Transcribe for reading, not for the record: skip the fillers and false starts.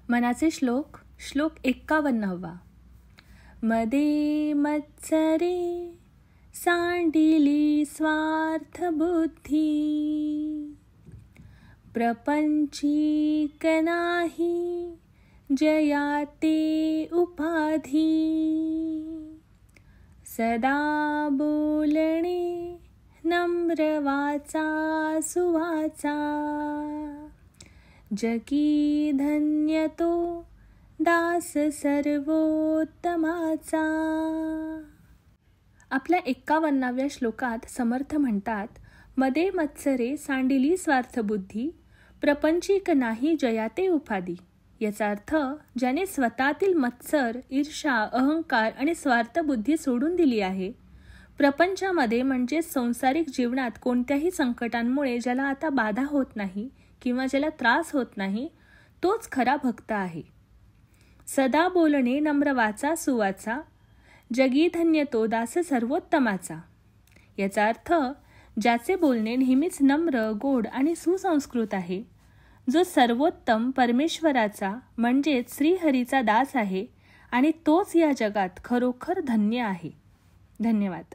मनाचे श्लोक. श्लोक 51. मदे मत्सरे सांडिली स्वार्थ बुद्धी, प्रपंचीक नाही जयाते उपाधी, सदा बोलणे नम्र वाचा सुवाचा, जगी धन्य तो दास सर्वोत्तमाचा. आपल्या 51व्या श्लोकात समर्थ म्हणतात, मदे मत्सरे सांडिली स्वार्थबुद्धी, प्रपंचीक नाही जयाते उपाधी. याचा अर्थ, ज्याने स्वतःतील मत्सर, ईर्ष्या, अहंकार आणि स्वार्थबुद्धी सोडून दिली आहे, प्रपंचामध्ये म्हणजे संसारिक जीवनात कोणत्याही संकटांमुळे ज्याला आता बाधा होत नाही किंवा ज्याला त्रास होत नाही, तोच खरा भक्त आहे. सदा बोलणे नम्र वाचा सुवाचा, जगी धन्य तो दास सर्वोत्तमाचा. याचा अर्थ, ज्याचे बोलणे नेहमीच नम्र, गोड आणि सुसंस्कृत आहे, जो सर्वोत्तम परमेश्वराचा म्हणजेच श्रीहरीचा दास आहे आणि तोच या जगात खरोखर धन्य आहे. धन्यवाद.